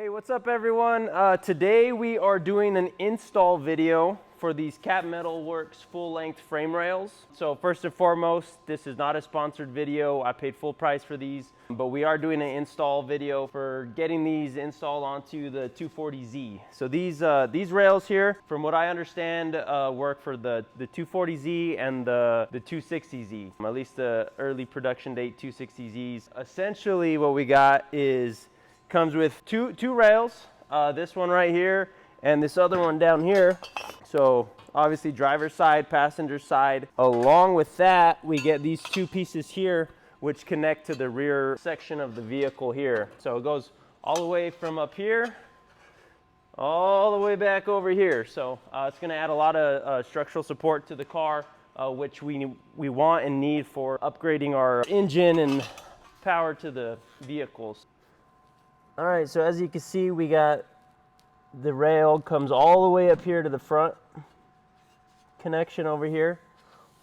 Hey, what's up everyone? Today we are doing an install video for these Cap Metal Works full-length frame rails. So first and foremost, this is not a sponsored video. I paid full price for these, but we are doing an install video for getting these installed onto the 240Z. So these rails here, from what I understand, work for the 240Z and the 260Z, at least the early production date 260Zs. Essentially what we got is comes with two rails, this one right here and this other one down here. So obviously driver's side, passenger side. Along with that, we get these two pieces here which connect to the rear section of the vehicle here. So it goes all the way from up here all the way back over here. So it's going to add a lot of structural support to the car, which we want and need for upgrading our engine and power to the vehicles. All right, so as you can see, we got the rail comes all the way up here to the front connection over here,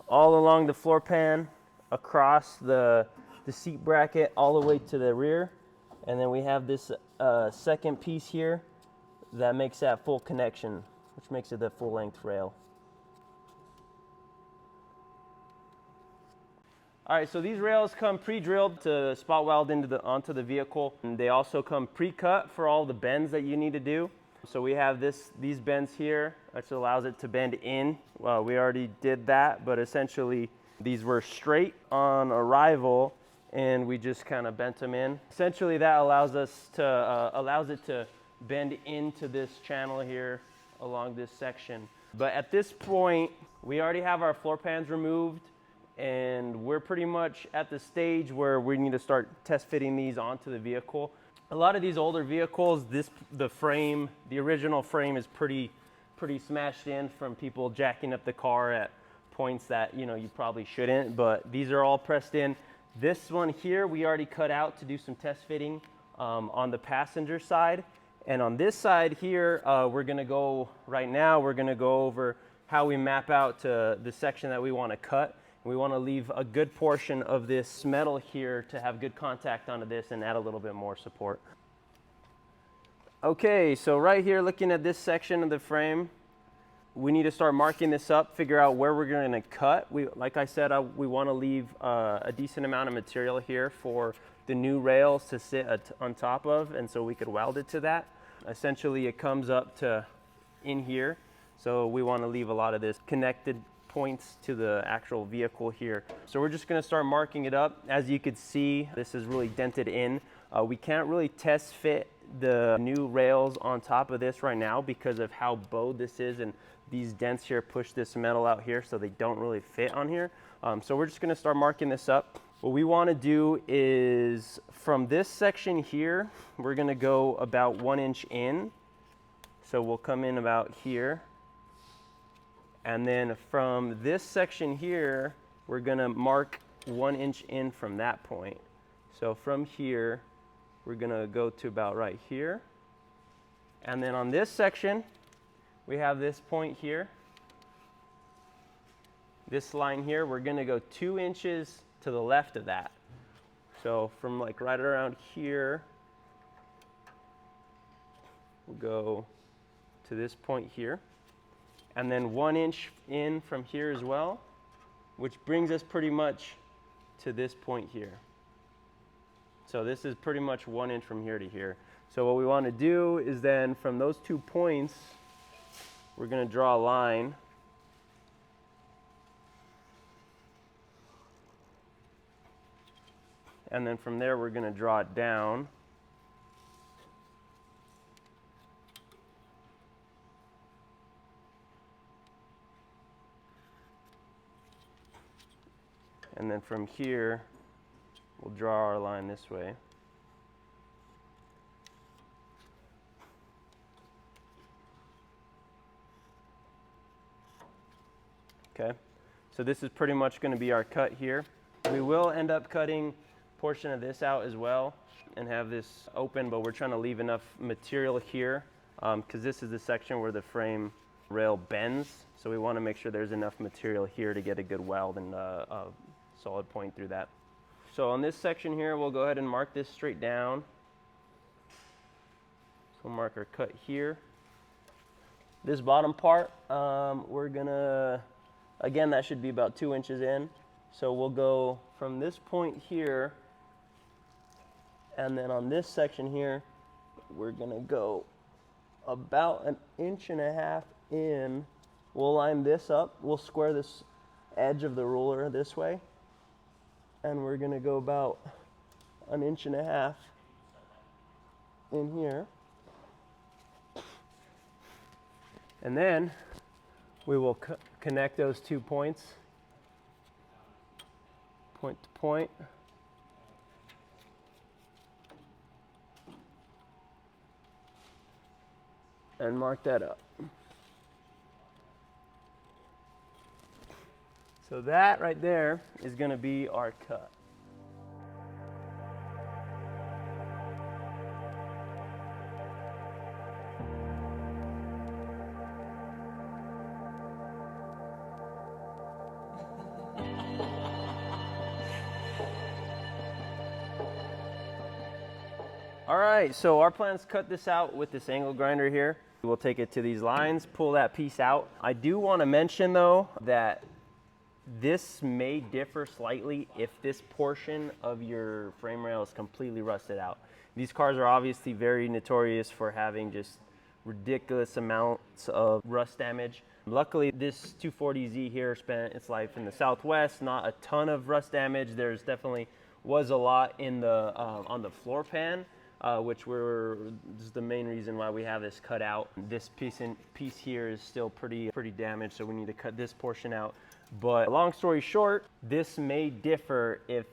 all along the floor pan, across the seat bracket, all the way to the rear. And then we have this second piece here that makes that full connection, which makes it the full-length rail. All right, so these rails come pre-drilled to spot weld onto the vehicle, and they also come pre-cut for all the bends that you need to do. So we have these bends here, which allows it to bend in. Well, we already did that, but essentially these were straight on arrival, and we just kind of bent them in. Essentially, that allows it to bend into this channel here along this section. But at this point, we already have our floor pans removed, and we're pretty much at the stage where we need to start test fitting these onto the vehicle. A lot of these older vehicles, the original frame is pretty smashed in from people jacking up the car at points that you probably shouldn't, but these are all pressed in. This one here we already cut out to do some test fitting on the passenger side, and on this side here we're gonna go over how we map out to the section that we want to cut. We want to leave a good portion of this metal here to have good contact onto this and add a little bit more support. Okay, so right here, looking at this section of the frame, we need to start marking this up, figure out where we're going to cut. Like I said, we want to leave a decent amount of material here for the new rails to sit on top of, and so we could weld it to that. Essentially, it comes up to in here, so we want to leave a lot of this connected points to the actual vehicle here. So we're just going to start marking it up. As you could see, this is really dented in. We can't really test fit the new rails on top of this right now because of how bowed this is, and these dents here push this metal out here, so they don't really fit on here. So we're just going to start marking this up. What we want to do is from this section here, we're going to go about 1 inch in. So we'll come in about here. And then from this section here, we're gonna mark 1 inch in from that point. So from here, we're gonna go to about right here. And then on this section, we have this point here. This line here, we're gonna go 2 inches to the left of that. So from like right around here, we'll go to this point here. And then 1 inch in from here as well, which brings us pretty much to this point here. So this is pretty much 1 inch from here to here. So what we want to do is then from those 2 points, we're going to draw a line. And then from there, we're going to draw it down. And then from here, we'll draw our line this way. Okay, so this is pretty much going to be our cut here. We will end up cutting a portion of this out as well and have this open, but we're trying to leave enough material here because this is the section where the frame rail bends. So we want to make sure there's enough material here to get a good weld and solid point through that. So on this section here, we'll go ahead and mark this straight down. So mark our cut here. This bottom part, we're gonna, again, that should be about 2 inches in. So we'll go from this point here, and then on this section here, we're gonna go about 1.5 inches in. We'll line this up. We'll square this edge of the ruler this way, and we're gonna go about 1.5 inches in here. And then we will connect those 2 points, point to point. And mark that up. So that right there is going to be our cut. All right, so our plan is to cut this out with this angle grinder here. We'll take it to these lines, pull that piece out. I do want to mention though that this may differ slightly if this portion of your frame rail is completely rusted out. These cars are obviously very notorious for having just ridiculous amounts of rust damage. Luckily, this 240Z here spent its life in the Southwest, not a ton of rust damage. There's definitely was a lot in the on the floor pan, which is the main reason why we have this cut out. This piece here is still pretty damaged, so we need to cut this portion out. But long story short, this may differ if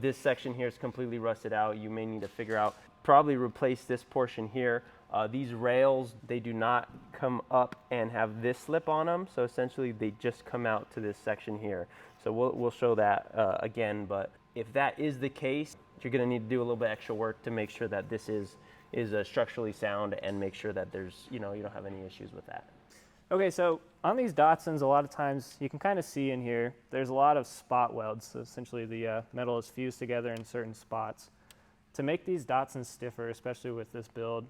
this section here is completely rusted out. You may need to figure out, probably replace this portion here. These rails, they do not come up and have this slip on them, so essentially they just come out to this section here. So we'll show that again, but if that is the case, you're going to need to do a little bit extra work to make sure that this is structurally sound and make sure that there's, you don't have any issues with that. Okay, so on these Datsuns, a lot of times you can kind of see in here, there's a lot of spot welds. So essentially the metal is fused together in certain spots. To make these Datsuns stiffer, especially with this build,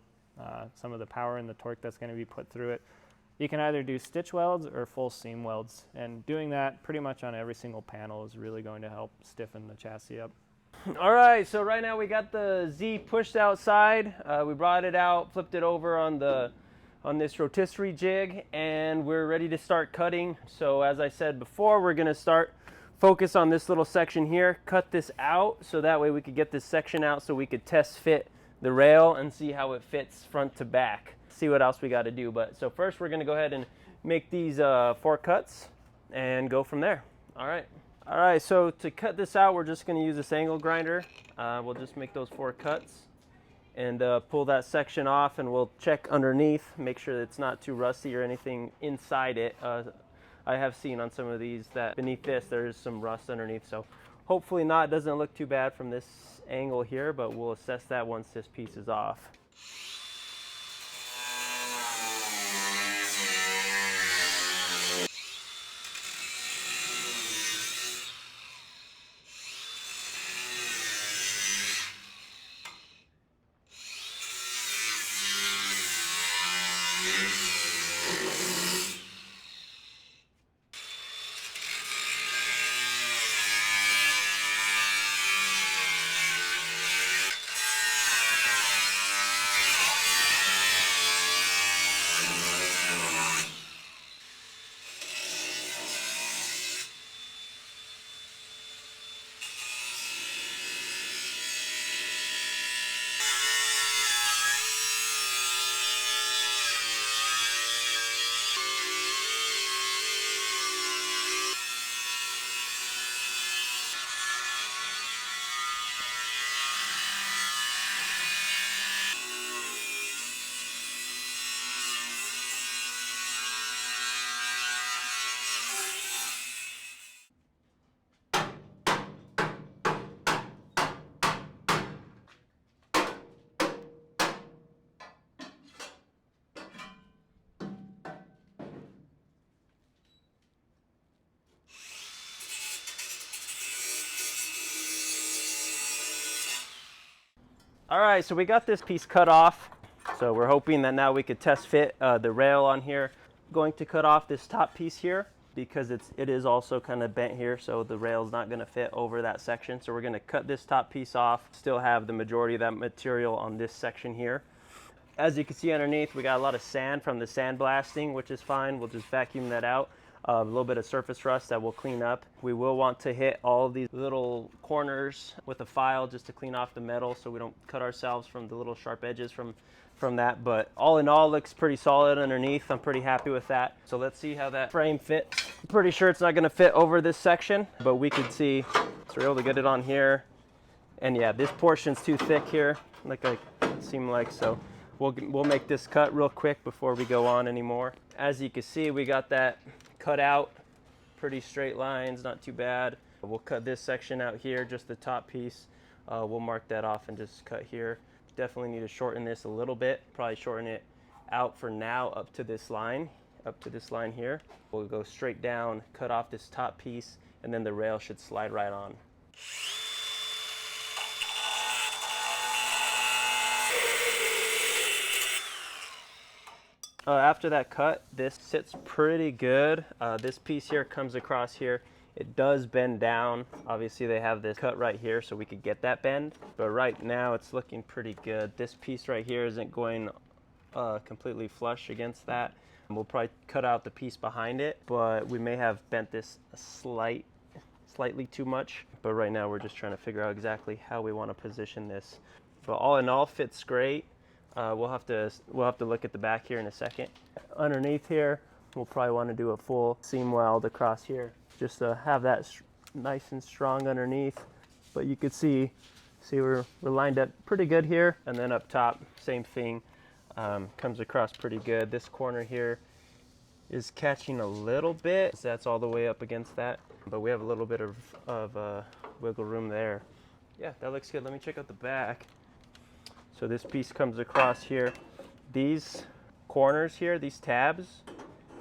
some of the power and the torque that's going to be put through it, you can either do stitch welds or full seam welds. And doing that pretty much on every single panel is really going to help stiffen the chassis up. All right, so right now we got the Z pushed outside. We brought it out, flipped it over on this rotisserie jig, and we're ready to start cutting. So as I said before, we're gonna focus on this little section here, cut this out, so that way we could get this section out so we could test fit the rail and see how it fits front to back. See what else we gotta do. But so first we're gonna go ahead and make these 4 cuts and go from there. All right, so to cut this out, we're just gonna use this angle grinder. We'll just make those 4 cuts and pull that section off, and we'll check underneath, make sure that it's not too rusty or anything inside it. I have seen on some of these that beneath this there is some rust underneath, so hopefully not. It doesn't look too bad from this angle here, but we'll assess that once this piece is off. All right, so we got this piece cut off. So we're hoping that now we could test fit the rail on here. Going to cut off this top piece here because it is also kind of bent here, so the rail's not going to fit over that section. So we're going to cut this top piece off, still have the majority of that material on this section here. As you can see underneath, we got a lot of sand from the sandblasting, which is fine. We'll just vacuum that out. A little bit of surface rust that we'll clean up. We will want to hit all of these little corners with a file just to clean off the metal so we don't cut ourselves from the little sharp edges from that. But all in all, looks pretty solid underneath. I'm pretty happy with that. So let's see how that frame fits. Pretty sure it's not going to fit over this section, but we could see. So we're able to get it on here. And yeah, this portion's too thick here, like it seemed like. So we'll make this cut real quick before we go on anymore. As you can see, we got that cut out, pretty straight lines, not too bad. We'll cut this section out here, just the top piece. We'll mark that off and just cut here. Definitely need to shorten this a little bit, probably shorten it out for now up to this line here. We'll go straight down, cut off this top piece, and then the rail should slide right on. After that cut, this sits pretty good. This piece here comes across here. It does bend down. Obviously they have this cut right here so we could get that bend, but right now it's looking pretty good. This piece right here isn't going completely flush against that. We'll probably cut out the piece behind it, but we may have bent this slightly too much. But right now we're just trying to figure out exactly how we want to position this. But all in all, fits great. We'll have to look at the back here in a second. Underneath here, we'll probably want to do a full seam weld across here, just to have that nice and strong underneath. But you could see we're lined up pretty good here, and then up top, same thing, comes across pretty good. This corner here is catching a little bit, so that's all the way up against that, but we have a little bit of wiggle room there. Yeah, that looks good. Let me check out the back. So this piece comes across here. These corners here, these tabs,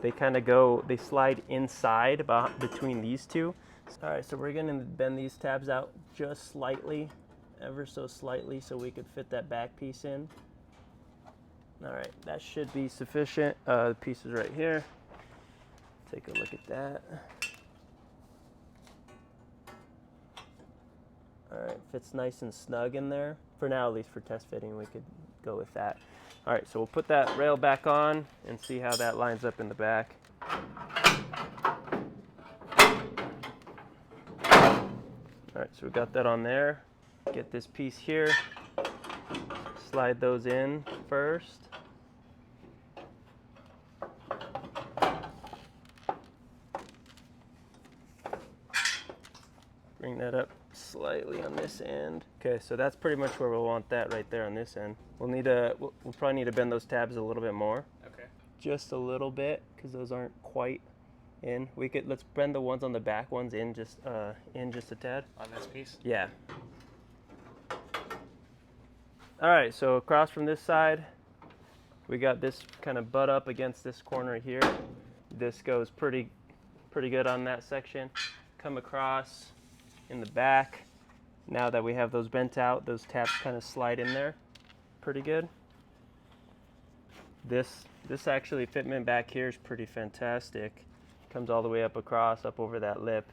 they kind of they slide inside between these two. All right, so we're gonna bend these tabs out just slightly, ever so slightly, so we could fit that back piece in. All right, that should be sufficient. The piece is right here. Take a look at that. All right, fits nice and snug in there. For now, at least for test fitting, we could go with that. All right, so we'll put that rail back on and see how that lines up in the back. All right, so we got that on there. Get this piece here. Slide those in first. Bring that up slightly on this end. Okay, so that's pretty much where we'll want that right there on this end. We'll probably need to bend those tabs a little bit more. Okay. Just a little bit, because those aren't quite in. Let's bend the ones on the back ones in just a tad. On this piece? Yeah. All right, so across from this side, we got this kind of butt up against this corner here. This goes pretty good on that section. Come across in the back. Now that we have those bent out, those tabs kind of slide in there pretty good. This actually fitment back here is pretty fantastic. Comes all the way up across, up over that lip.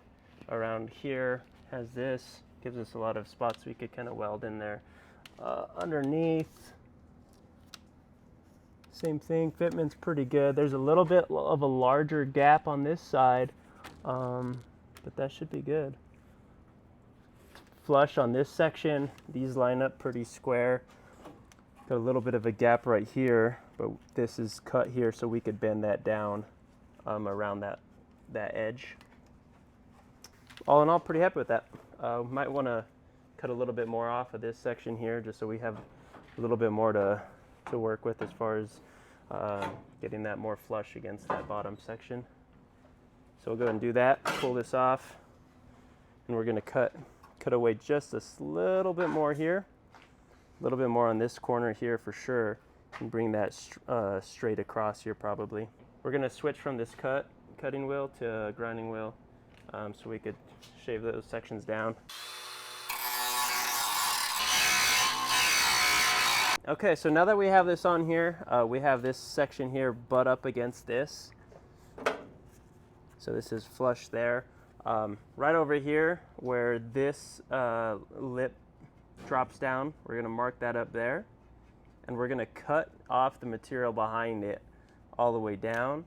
Around here has this, gives us a lot of spots we could kind of weld in there. Underneath, same thing, fitment's pretty good. There's a little bit of a larger gap on this side, but that should be good. Flush on this section, these line up pretty square. Got a little bit of a gap right here, but this is cut here so we could bend that down around that edge. All in all, pretty happy with that. Might want to cut a little bit more off of this section here just so we have a little bit more to work with as far as getting that more flush against that bottom section. So we'll go ahead and do that, pull this off, and we're going to cut away just a little bit more here, a little bit more on this corner here for sure, and bring that straight across here probably. We're going to switch from this cutting wheel to a grinding wheel so we could shave those sections down. Okay, so now that we have this on here, we have this section here butt up against this. So this is flush there. Right over here where this lip drops down, we're going to mark that up there. And we're going to cut off the material behind it all the way down.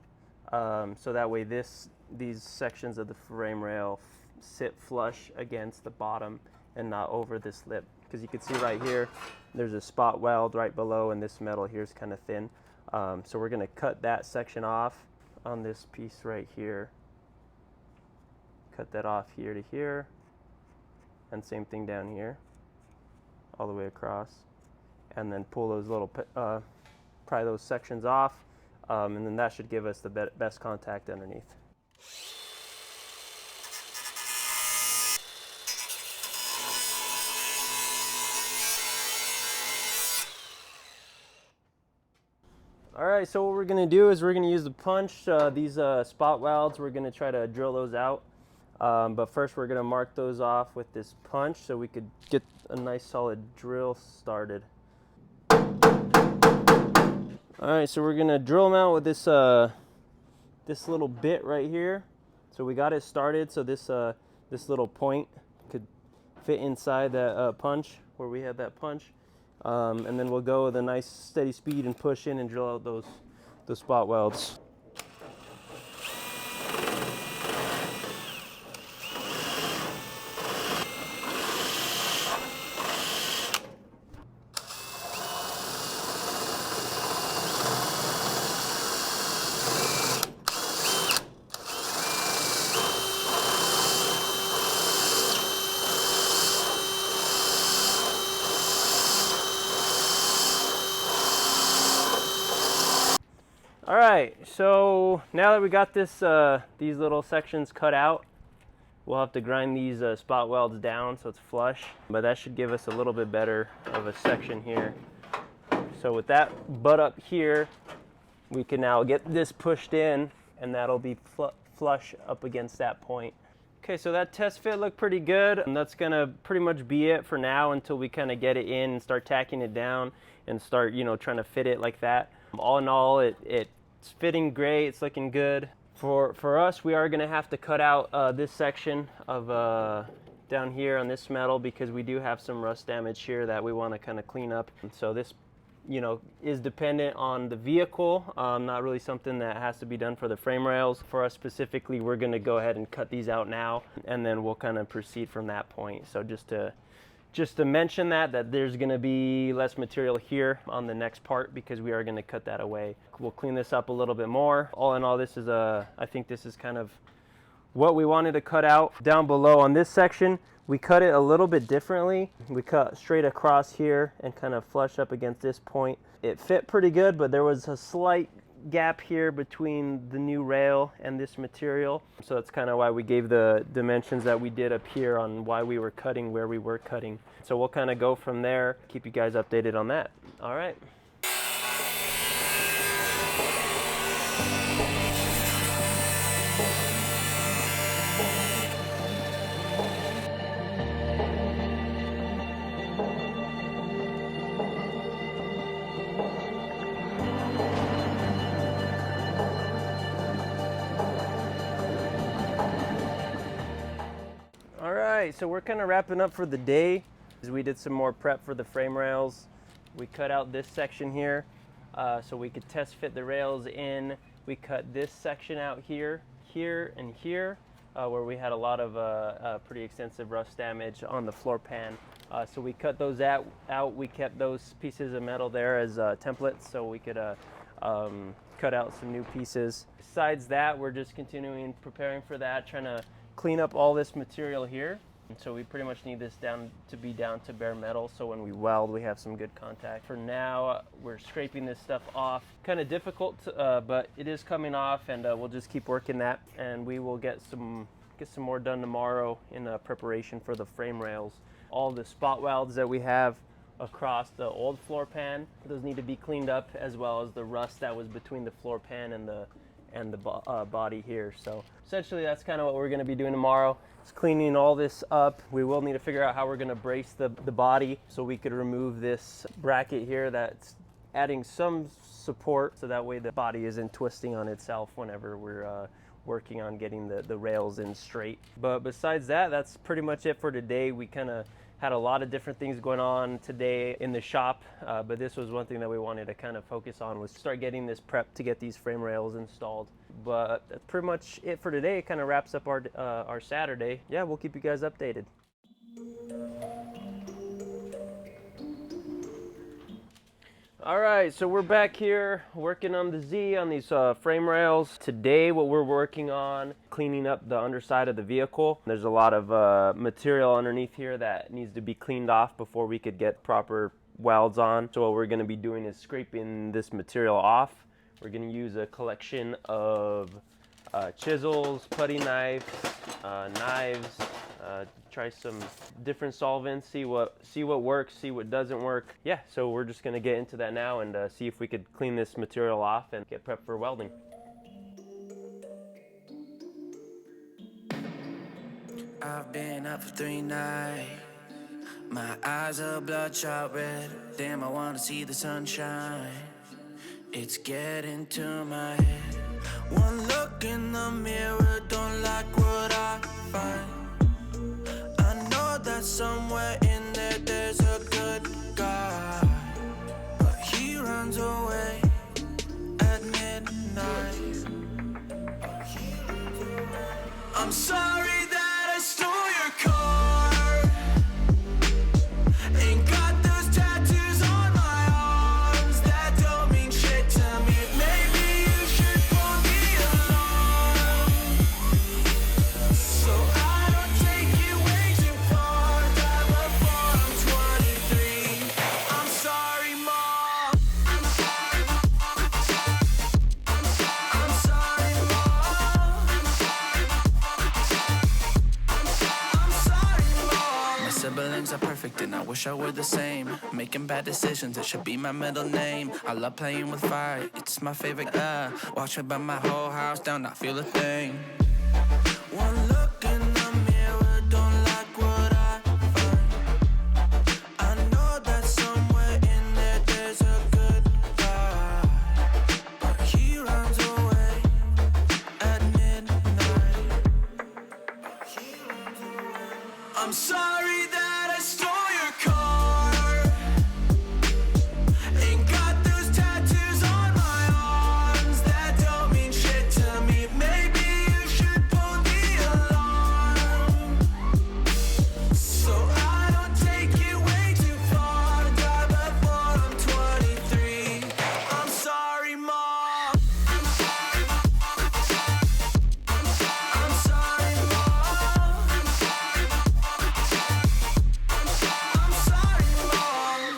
So that way these sections of the frame rail sit flush against the bottom and not over this lip. Because you can see right here, there's a spot weld right below, and this metal here is kind of thin. So we're going to cut that section off on this piece right here. Cut that off here to here, and same thing down here, all the way across. And then pull those little, pry those sections off, and then that should give us the best contact underneath. All right, so what we're gonna do is we're gonna use the punch, these spot welds, we're gonna try to drill those out. But first we're gonna mark those off with this punch so we could get a nice solid drill started. All right, so we're gonna drill them out with this this little bit right here. So we got it started, so this this little point could fit inside that punch where we had that punch. And then we'll go with a nice steady speed and push in and drill out those spot welds. All right, so now that we got this, these little sections cut out, we'll have to grind these spot welds down so it's flush, but that should give us a little bit better of a section here. So with that butt up here, we can now get this pushed in, and that'll be flush up against that point. Okay, so that test fit looked pretty good, and that's gonna pretty much be it for now until we kind of get it in and start tacking it down and start, you know, trying to fit it like that. All in all, it's fitting great, it's looking good. For us, we are gonna have to cut out this section of down here on this metal because we do have some rust damage here that we wanna kind of clean up. And so this, you know, is dependent on the vehicle, not really something that has to be done for the frame rails. For us specifically, we're gonna go ahead and cut these out now, and then we'll kind of proceed from that point. So just to mention that there's going to be less material here on the next part because we are going to cut that away. We'll clean this up a little bit more. All in all, this is I think this is kind of what we wanted to cut out. Down below on this section, we cut it a little bit differently. We cut straight across here and kind of flush up against this point. It fit pretty good, but there was a slight gap here between the new rail and this material. So that's kind of why we gave the dimensions that we did up here on why we were cutting where we were cutting. So we'll kind of go from there, keep you guys updated on that. All right. So we're kind of wrapping up for the day. We did some more prep for the frame rails. We cut out this section here so we could test fit the rails in. We cut this section out here, and here, where we had a lot of pretty extensive rust damage on the floor pan. So we cut those out. We kept those pieces of metal there as templates so we could cut out some new pieces. Besides that, we're just continuing preparing for that, trying to clean up all this material here. And so we pretty much need this down to bare metal, so when we weld we have some good contact. For now, we're scraping this stuff off. Kind of difficult, but it is coming off, and we'll just keep working that, and we will get some more done tomorrow in preparation for the frame rails. All the spot welds that we have across the old floor pan, those need to be cleaned up, as well as the rust that was between the floor pan and and the body here. So essentially that's kind of what we're going to be doing tomorrow. It's cleaning all this up. We will need to figure out how we're going to brace the body so we could remove this bracket here that's adding some support so that way the body isn't twisting on itself whenever we're working on getting the rails in straight. But besides that, that's pretty much it for today. We kind of had a lot of different things going on today in the shop, but this was one thing that we wanted to kind of focus on, was start getting this prep to get these frame rails installed. But that's pretty much it for today. It kind of wraps up our Saturday. Yeah, we'll keep you guys updated. All right, so we're back here working on the Z on these frame rails. Today what we're working on, cleaning up the underside of the vehicle. There's a lot of material underneath here that needs to be cleaned off before we could get proper welds on. So what we're going to be doing is scraping this material off. We're going to use a collection of chisels, putty knives, try some different solvents, see what works, see what doesn't work. Yeah, so we're just gonna get into that now and see if we could clean this material off and get prepped for welding. I've been up for 3 nights. My eyes are bloodshot red. Damn, I wanna see the sunshine. It's getting to my head. One look in the mirror, don't like what I find. That somewhere in there there's a good guy, but he runs away at midnight. I'm sorry that I stole your car. Ain't got those tattoos on my arms that don't mean shit to me. Maybe you should pull the alarm, so I don't take you way too far. Die before I'm 23. I'm sorry, Mom. I'm sorry, Mom. My siblings are perfect and I wish I were the same. Making bad decisions, it should be my middle name. I love playing with fire, it's my favorite. Watch me burn my whole house down, not feel a thing. One look in the mirror, don't like what I find. I know that somewhere in there there's a good guy, but he runs away at midnight. I'm sorry that I stole your car. Ain't got those tattoos on my arms that don't mean shit to me. Maybe you should pull the alarm, so I don't take it way too far. Die before I'm 23. I'm sorry, Mom. I'm sorry, Mom. I'm sorry, Mom.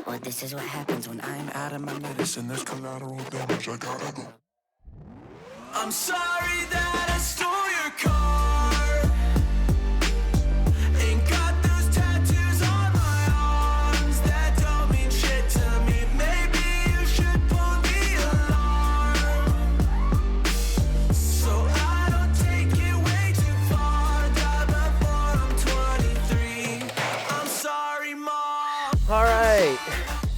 Well, this is what happens when I'm out of my Medicine, there's collateral damage, I gotta go. I'm sorry that I stole your car. Ain't got those tattoos on my arms that don't mean shit to me. Maybe you should pull the alarm, so I don't take it way too far. Die before I'm 23. I'm sorry, Mom. All right,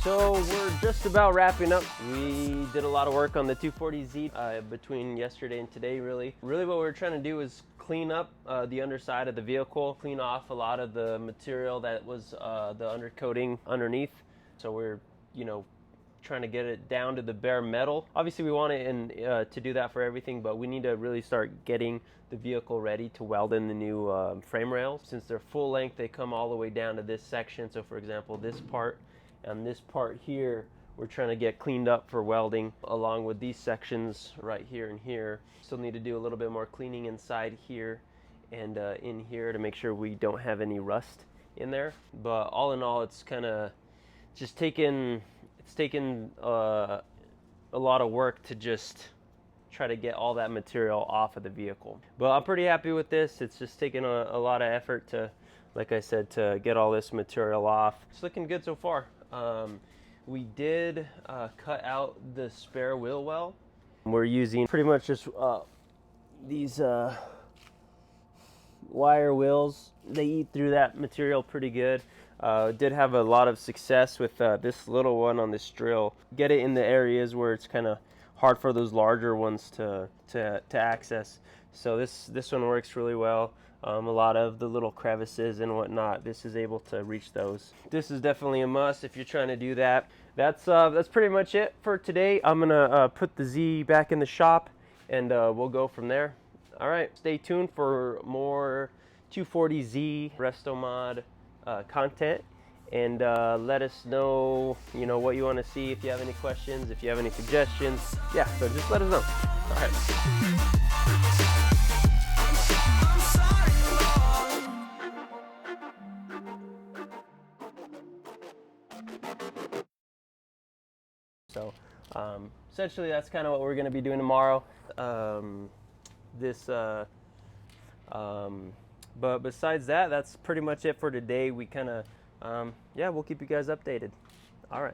so we're just about wrapping up. We did a lot of work on the 240Z between yesterday and today, really. Really what we're trying to do is clean up the underside of the vehicle, clean off a lot of the material that was the undercoating underneath. So we're, trying to get it down to the bare metal. Obviously we want it to do that for everything, but we need to really start getting the vehicle ready to weld in the new frame rails. Since they're full length, they come all the way down to this section. So for example, this part and this part here, we're trying to get cleaned up for welding, along with these sections right here and here. Still need to do a little bit more cleaning inside here and in here to make sure we don't have any rust in there. But all in all, it's kind of just taken a lot of work to just try to get all that material off of the vehicle. But I'm pretty happy with this. It's just taken a lot of effort to, like I said, to get all this material off. It's looking good so far. We did cut out the spare wheel well. We're using pretty much just these wire wheels. They eat through that material pretty good. Did have a lot of success with this little one on this drill. Get it in the areas where it's kind of hard for those larger ones to access. So this one works really well. A lot of the little crevices and whatnot, this is able to reach those. This is definitely a must if you're trying to do that. That's pretty much it for today. I'm gonna put the Z back in the shop, and we'll go from there. All right, stay tuned for more 240Z resto mod content, and let us know, what you want to see. If you have any questions, if you have any suggestions, yeah, so just let us know. All right. So essentially that's kind of what we're going to be doing tomorrow. But besides that, that's pretty much it for today. We kind of, yeah, we'll keep you guys updated. All right.